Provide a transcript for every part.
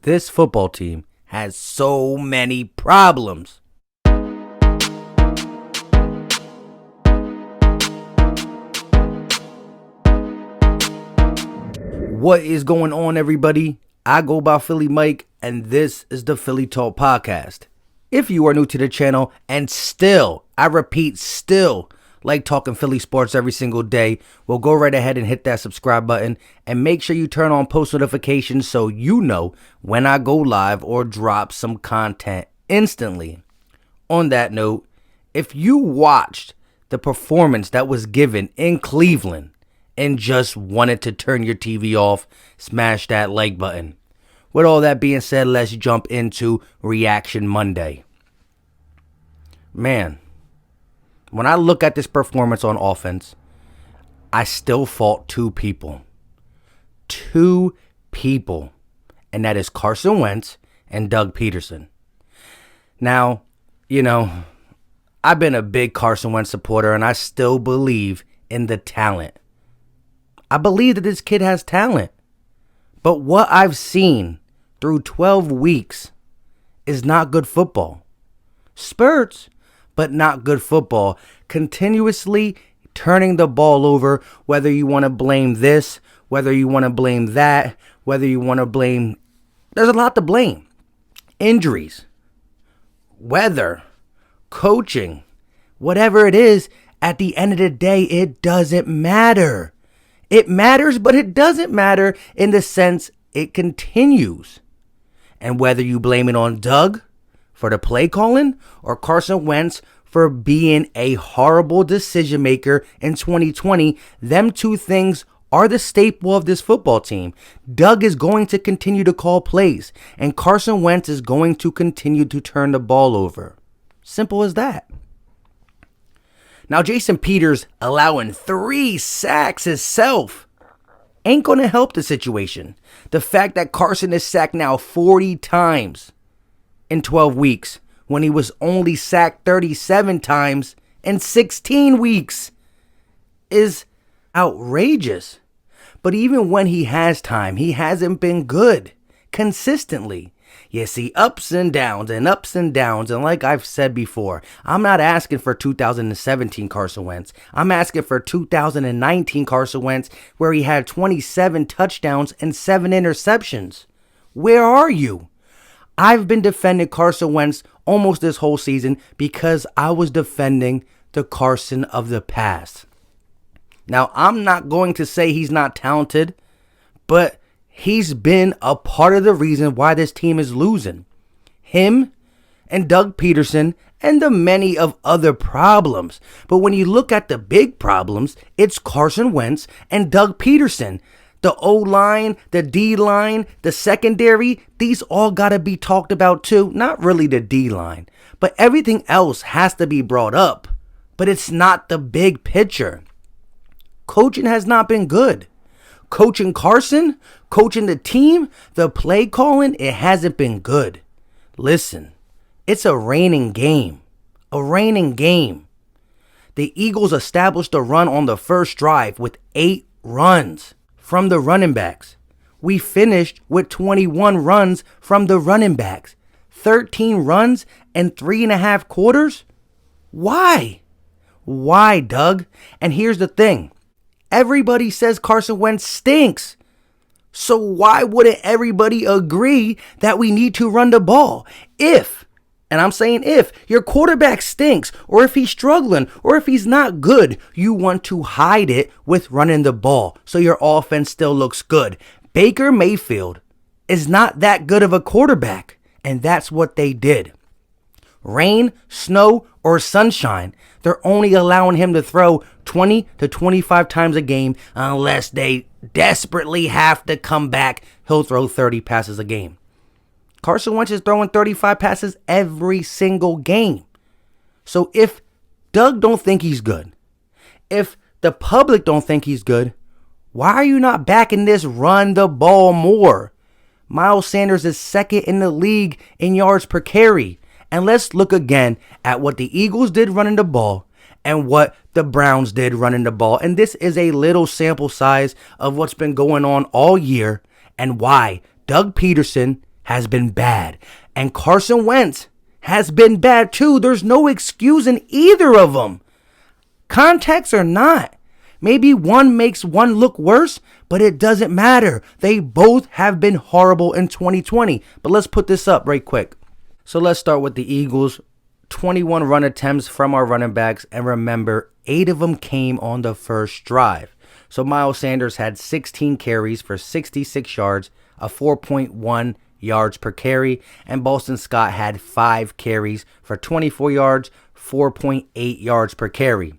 This football team has so many problems. What is going on, everybody? I go by Philly Mike, and this is the Philly Talk Podcast. If you are new to the channel and still, I repeat, still like talking Philly sports every single day, well, go right ahead and hit that subscribe button and make sure you turn on post notifications so you know when I go live or drop some content instantly. On that note, if you watched the performance that was given in Cleveland and just wanted to turn your TV off, smash that like button. With all that being said, let's jump into Reaction Monday. Man, when I look at this performance on offense, I still fault two people. Two people. And that is Carson Wentz and Doug Pederson. Now, I've been a big Carson Wentz supporter, and I still believe in the talent. I believe that this kid has talent. But what I've seen through 12 weeks is not good football. Spurts, but not good football. Continuously turning the ball over, whether you want to blame this, whether you want to blame that, whether you want to blame... There's a lot to blame. Injuries, weather, coaching, whatever it is, at the end of the day, it doesn't matter. It matters, but it doesn't matter in the sense it continues. And whether you blame it on Doug for the play calling or Carson Wentz for being a horrible decision maker in 2020, them two things are the staple of this football team. Doug is going to continue to call plays, and Carson Wentz is going to continue to turn the ball over. Simple as that. Now, Jason Peters allowing 3 sacks himself ain't going to help the situation. The fact that Carson is sacked now 40 times in 12 weeks when he was only sacked 37 times in 16 weeks is outrageous. But even when he has time, he hasn't been good consistently. You see ups and downs and ups and downs. And like I've said before, I'm not asking for 2017 Carson Wentz. I'm asking for 2019 Carson Wentz, where he had 27 touchdowns and 7 interceptions. Where are you? I've been defending Carson Wentz almost this whole season because I was defending the Carson of the past. Now, I'm not going to say he's not talented, but he's been a part of the reason why this team is losing. Him and Doug Pederson and the many of other problems. But when you look at the big problems, it's Carson Wentz and Doug Pederson. The O-line, the D-line, the secondary, these all got to be talked about too. Not really the D-line, but everything else has to be brought up. But it's not the big picture. Coaching has not been good. Coaching Carson, coaching the team, the play calling, it hasn't been good. Listen, it's a reigning game. A reigning game. The Eagles established a run on the first drive with 8 runs from the running backs. We finished with 21 runs from the running backs. 13 runs in 3.5 quarters? Why? Why, Doug? And here's the thing. Everybody says Carson Wentz stinks. So why wouldn't everybody agree that we need to run the ball? If, and I'm saying if, your quarterback stinks, or if he's struggling, or if he's not good, you want to hide it with running the ball so your offense still looks good. Baker Mayfield is not that good of a quarterback, and that's what they did. Rain, snow, or sunshine, they're only allowing him to throw 20 to 25 times a game unless they desperately have to come back. He'll throw 30 passes a game. Carson Wentz is throwing 35 passes every single game. So if Doug don't think he's good, if the public don't think he's good, why are you not backing this run the ball more? Miles Sanders is second in the league in yards per carry. And let's look again at what the Eagles did running the ball and what the Browns did running the ball. And this is a little sample size of what's been going on all year and why Doug Pederson has been bad. And Carson Wentz has been bad too. There's no excuse in either of them. Context or not. Maybe one makes one look worse, but it doesn't matter. They both have been horrible in 2020. But let's put this up right quick. So let's start with the Eagles. 21 run attempts from our running backs. And remember, 8 of them came on the first drive. So Miles Sanders had 16 carries for 66 yards, a 4.1 yards per carry. And Boston Scott had 5 carries for 24 yards, 4.8 yards per carry.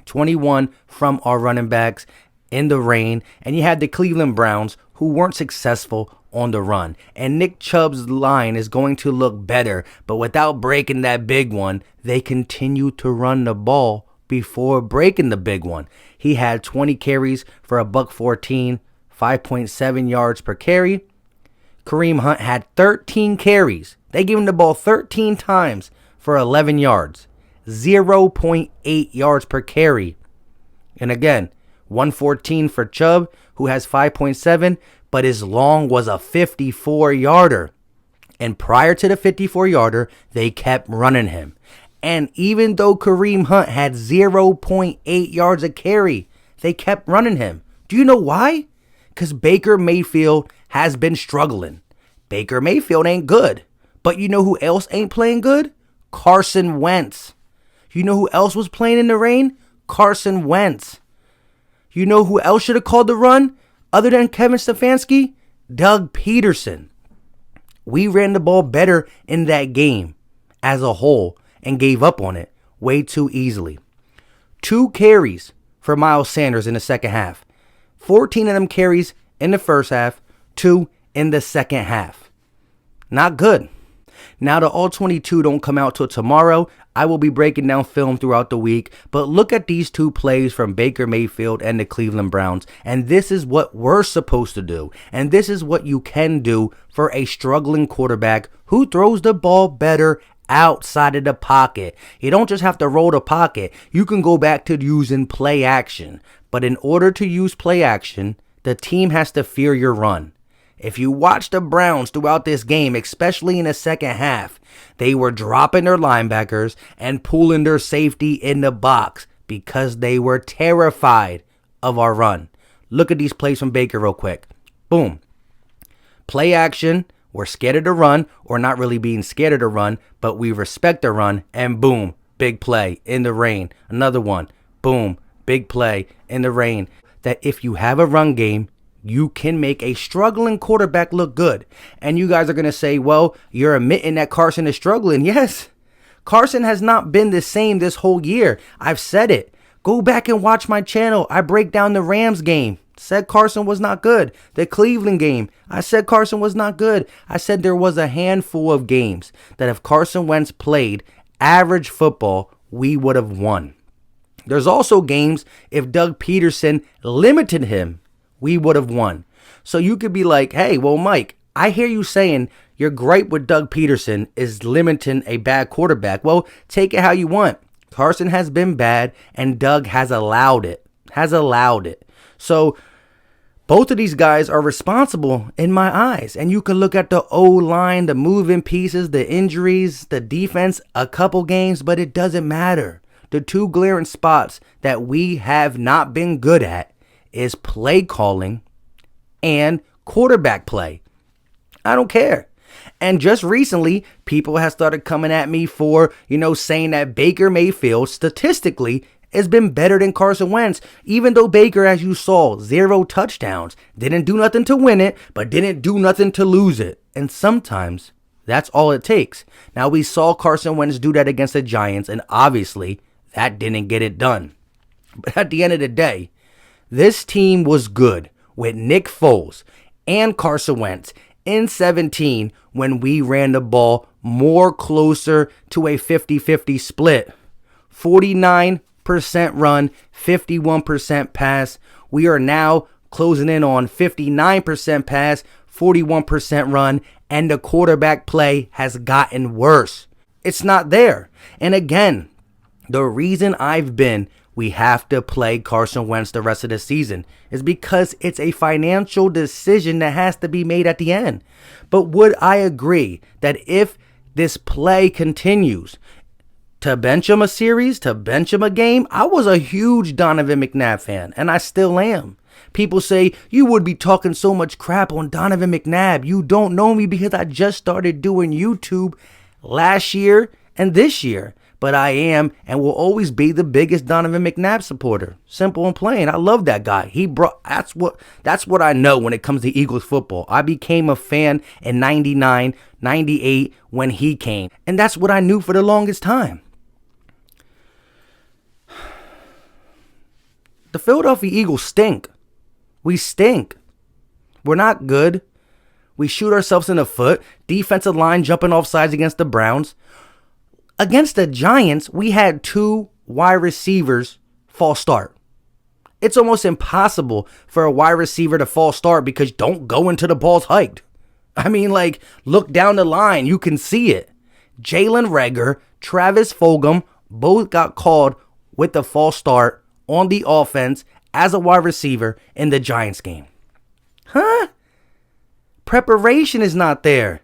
21 from our running backs in the rain. And you had the Cleveland Browns, who weren't successful on the run. And Nick Chubb's line is going to look better, but without breaking that big one, they continue to run the ball before breaking the big one. He had 20 carries for $114, 5.7 yards per carry. Kareem Hunt had 13 carries. They gave him the ball 13 times for 11 yards, 0.8 yards per carry. And again, 114 for Chubb, who has 5.7, but his long was a 54-yarder. And prior to the 54-yarder, they kept running him. And even though Kareem Hunt had 0.8 yards a carry, they kept running him. Do you know why? Because Baker Mayfield has been struggling. Baker Mayfield ain't good. But you know who else ain't playing good? Carson Wentz. You know who else was playing in the rain? Carson Wentz. You know who else should have called the run other than Kevin Stefanski? Doug Pederson. We ran the ball better in that game as a whole and gave up on it way too easily. 2 carries for Miles Sanders in the second half. 14 of them carries in the first half, 2 in the second half. Not good. Now the all 22 don't come out till tomorrow. I will be breaking down film throughout the week, but look at these 2 plays from Baker Mayfield and the Cleveland Browns, and this is what we're supposed to do, and this is what you can do for a struggling quarterback who throws the ball better outside of the pocket. You don't just have to roll the pocket. You can go back to using play action, but in order to use play action, the team has to fear your run. If you watch the Browns throughout this game, especially in the second half, they were dropping their linebackers and pulling their safety in the box because they were terrified of our run. Look at these plays from Baker real quick. Boom. Play action. We're scared of the run, or not really being scared of the run, but we respect the run, and boom, big play in the rain. Another one. Boom, big play in the rain. That if you have a run game, you can make a struggling quarterback look good. And you guys are going to say, well, you're admitting that Carson is struggling. Yes, Carson has not been the same this whole year. I've said it. Go back and watch my channel. I break down the Rams game. Said Carson was not good. The Cleveland game, I said Carson was not good. I said there was a handful of games that if Carson Wentz played average football, we would have won. There's also games if Doug Pederson limited him, we would have won. So you could be like, hey, well, Mike, I hear you saying your gripe with Doug Pederson is limiting a bad quarterback. Well, take it how you want. Carson has been bad and Doug has allowed it. So both of these guys are responsible in my eyes. And you can look at the O-line, the moving pieces, the injuries, the defense, a couple games, but it doesn't matter. The 2 glaring spots that we have not been good at is play calling and quarterback play. I don't care. And just recently, people have started coming at me for, saying that Baker Mayfield statistically has been better than Carson Wentz, even though Baker, as you saw, 0 touchdowns, didn't do nothing to win it, but didn't do nothing to lose it. And sometimes that's all it takes. Now, we saw Carson Wentz do that against the Giants, and obviously that didn't get it done. But at the end of the day, this team was good with Nick Foles and Carson Wentz in 17 when we ran the ball more closer to a 50-50 split. 49% run, 51% pass. We are now closing in on 59% pass, 41% run, and the quarterback play has gotten worse. It's not there. And again, the reason I've been we have to play Carson Wentz the rest of the season is because it's a financial decision that has to be made at the end. But would I agree that if this play continues to bench him a series, to bench him a game? I was a huge Donovan McNabb fan, and I still am. People say, you would be talking so much crap on Donovan McNabb. You don't know me because I just started doing YouTube last year and this year. But I am and will always be the biggest Donovan McNabb supporter. Simple and plain. I love that guy. That's what I know when it comes to Eagles football. I became a fan in 99, 98 when he came. And that's what I knew for the longest time. The Philadelphia Eagles stink. We stink. We're not good. We shoot ourselves in the foot. Defensive line jumping off sides against the Browns. Against the Giants, we had 2 wide receivers false start. It's almost impossible for a wide receiver to false start because don't go until the ball's hiked. I mean, look down the line. You can see it. Jalen Reagor, Travis Fulgham, both got called with the false start on the offense as a wide receiver in the Giants game. Huh? Preparation is not there.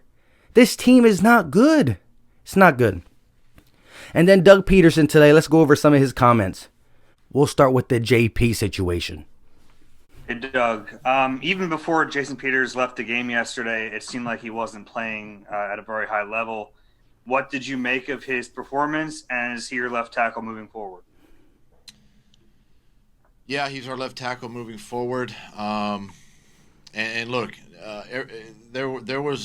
This team is not good. It's not good. And then Doug Pederson today, let's go over some of his comments. We'll start with the JP situation. Hey, Doug. Even before Jason Peters left the game yesterday, it seemed like he wasn't playing at a very high level. What did you make of his performance, and is he your left tackle moving forward? Yeah, he's our left tackle moving forward. And look, there were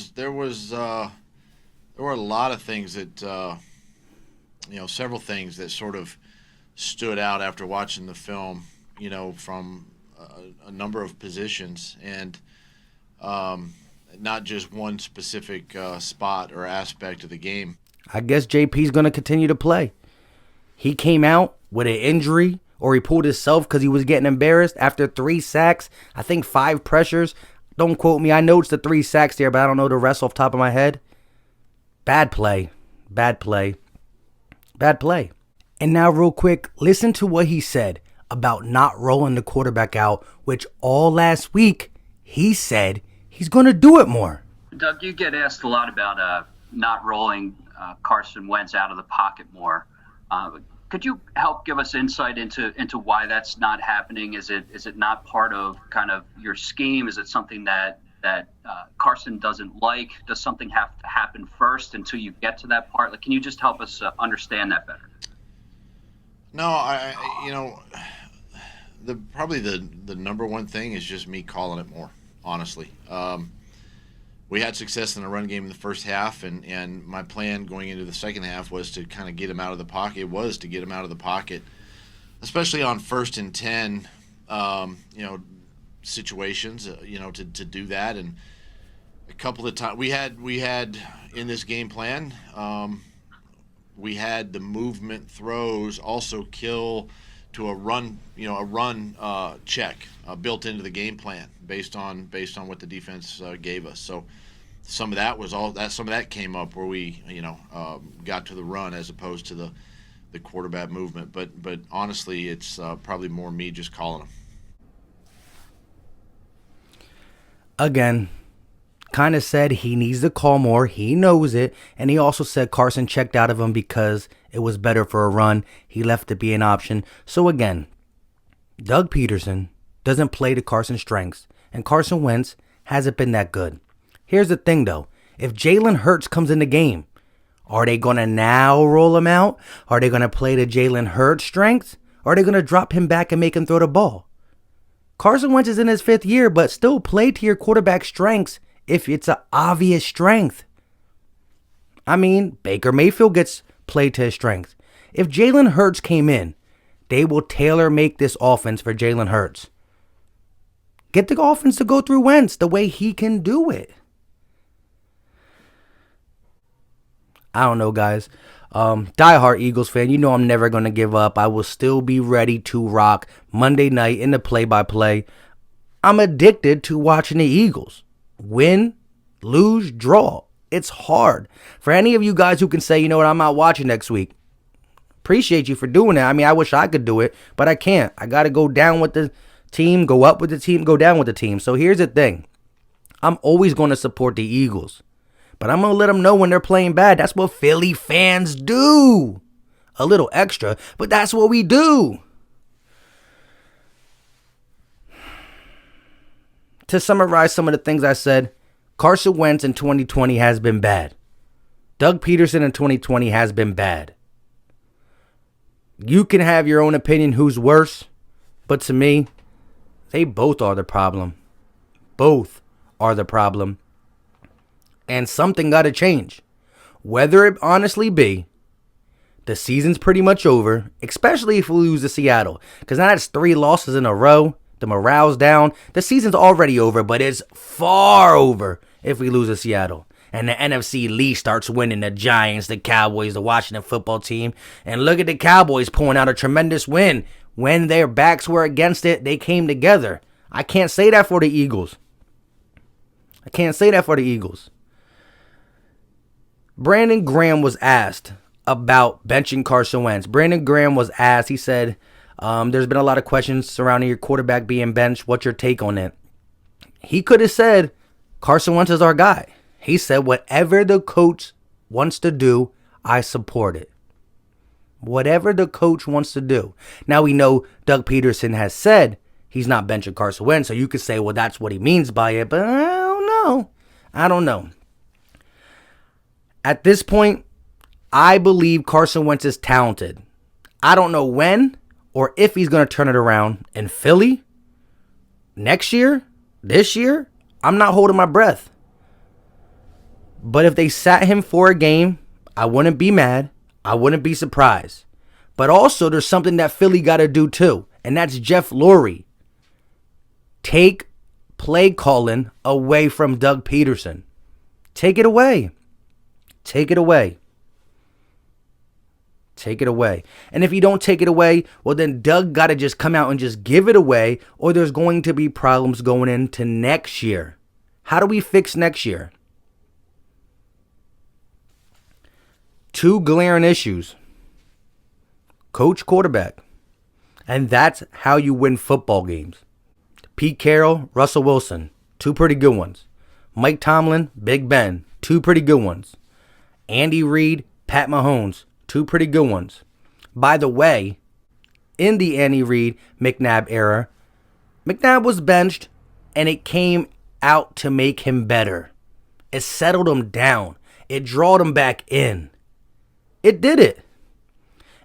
a lot of things that several things that sort of stood out after watching the film. From a number of positions, and not just one specific spot or aspect of the game. I guess JP's going to continue to play. He came out with an injury, or he pulled himself because he was getting embarrassed after 3 sacks, I think 5 pressures. Don't quote me. I know it's the 3 sacks there, but I don't know the rest off the top of my head. Bad play. Bad play. Bad play. And now real quick, listen to what he said about not rolling the quarterback out, which all last week he said he's going to do it more. Doug, you get asked a lot about not rolling Carson Wentz out of the pocket more. Could you help give us insight into why that's not happening? Is it not part of kind of your scheme? Is it something that Carson doesn't like? Does something have to happen first until you get to that part? Can you just help us understand that better? No, probably the number one thing is just me calling it more, honestly. We had success in the run game in the first half, and my plan going into the second half was to kind of get him out of the pocket. It was to get him out of the pocket, especially on 1st and 10, situations, to do that. And a couple of times we had in this game plan, we had the movement throws also kill to a run check built into the game plan based on what the defense gave us. So some of that came up where we got to the run as opposed to the quarterback movement. But honestly, it's probably more me just calling them. Again, kind of said he needs to call more. He knows it. And he also said Carson checked out of him because it was better for a run. He left it be an option. So again, Doug Pederson doesn't play to Carson's strengths. And Carson Wentz hasn't been that good. Here's the thing, though. If Jalen Hurts comes in the game, are they going to now roll him out? Are they going to play to Jalen Hurts' strengths? Or are they going to drop him back and make him throw the ball? Carson Wentz is in his 5th year, but still play to your quarterback's strengths if it's an obvious strength. I mean, Baker Mayfield gets played to his strengths. If Jalen Hurts came in, they will tailor-make this offense for Jalen Hurts. Get the offense to go through Wentz the way he can do it. I don't know, guys. Diehard Eagles fan, you know I'm never going to give up. I will still be ready to rock Monday night in the play-by-play. I'm addicted to watching the Eagles. Win, lose, draw. It's hard. For any of you guys who can say, you know what, I'm not watching next week. Appreciate you for doing that. I mean, I wish I could do it, but I can't. I got to go down with the team, go up with the team, go down with the team. So here's the thing. I'm always going to support the Eagles, but I'm going to let them know when they're playing bad. That's what Philly fans do. A little extra, but that's what we do. To summarize some of the things I said, Carson Wentz in 2020 has been bad. Doug Pederson in 2020 has been bad. You can have your own opinion who's worse, but to me, they both are the problem. Both are the problem. And something got to change. Whether it honestly be the season's pretty much over, especially if we lose to Seattle. Because now that's 3 losses in a row. The morale's down. The season's already over, but it's far over if we lose to Seattle. And the NFC East starts winning, the Giants, the Cowboys, the Washington football team. And look at the Cowboys pulling out a tremendous win. When their backs were against it, they came together. I can't say that for the Eagles. Brandon Graham was asked about benching Carson Wentz. Brandon Graham was asked, he said, there's been a lot of questions surrounding your quarterback being benched. What's your take on it? He could have said, Carson Wentz is our guy. He said, whatever the coach wants to do, I support it. Whatever the coach wants to do. Now we know Doug Pederson has said he's not benching Carson Wentz, so you could say, well, that's what he means by it, but I don't know. At this point, I believe Carson Wentz is talented. I don't know when or if he's going to turn it around in Philly next year, this year. I'm not holding my breath. But if they sat him for a game, I wouldn't be mad. I wouldn't be surprised. But also, there's something that Philly got to do too, and that's Jeff Lurie. Take play calling away from Doug Pederson. Take it away. Take it away. Take it away. And if you don't take it away, well, then Doug got to just come out and just give it away, or there's going to be problems going into next year. How do we fix next year? 2 glaring issues. Coach, quarterback. And that's how you win football games. Pete Carroll, Russell Wilson, 2 pretty good ones. Mike Tomlin, Big Ben, 2 pretty good ones. Andy Reid, Pat Mahomes, 2 pretty good ones. By the way, in the Andy Reid, McNabb era, McNabb was benched, and it came out to make him better. It settled him down. It drawed him back in. It did it.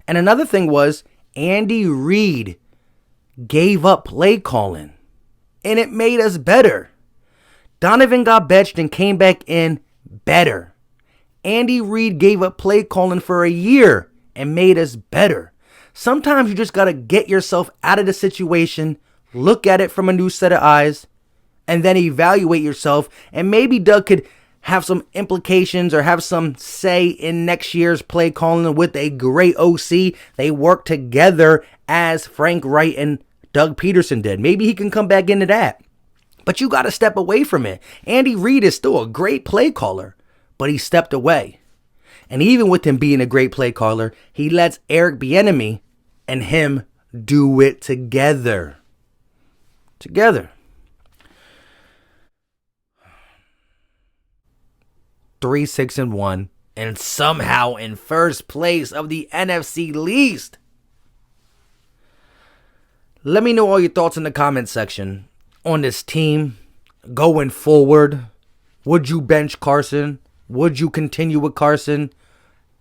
And another thing was, Andy Reid gave up play calling, and it made us better. Donovan got benched and came back in better. Andy Reid gave up play calling for a year and made us better. Sometimes you just got to get yourself out of the situation, look at it from a new set of eyes, and then evaluate yourself. And maybe Doug could have some implications or have some say in next year's play calling with a great OC. They work together as Frank Wright and Doug Pederson did. Maybe he can come back into that. But you got to step away from it. Andy Reid is still a great play caller, but he stepped away. And even with him being a great play caller, he lets Eric Bieniemy and him do it together. 3-6-1, and somehow in first place of the NFC East. Let me know all your thoughts in the comment section on this team going forward. Would you bench Carson? Would you continue with Carson?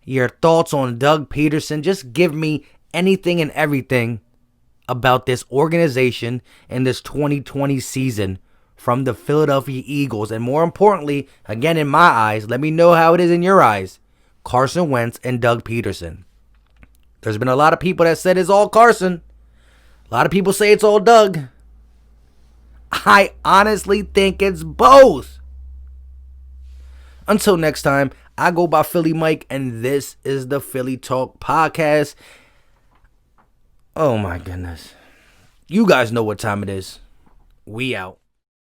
Your thoughts on Doug Pederson. Just give me anything and everything about this organization and this 2020 season from the Philadelphia Eagles. And more importantly, again in my eyes, let me know how it is in your eyes, Carson Wentz and Doug Pederson. There's been a lot of people that said it's all Carson. A lot of people say it's all Doug. I honestly think it's both. Until next time, I go by Philly Mike, and this is the Philly Talk Podcast. Oh my goodness. You guys know what time it is. We out.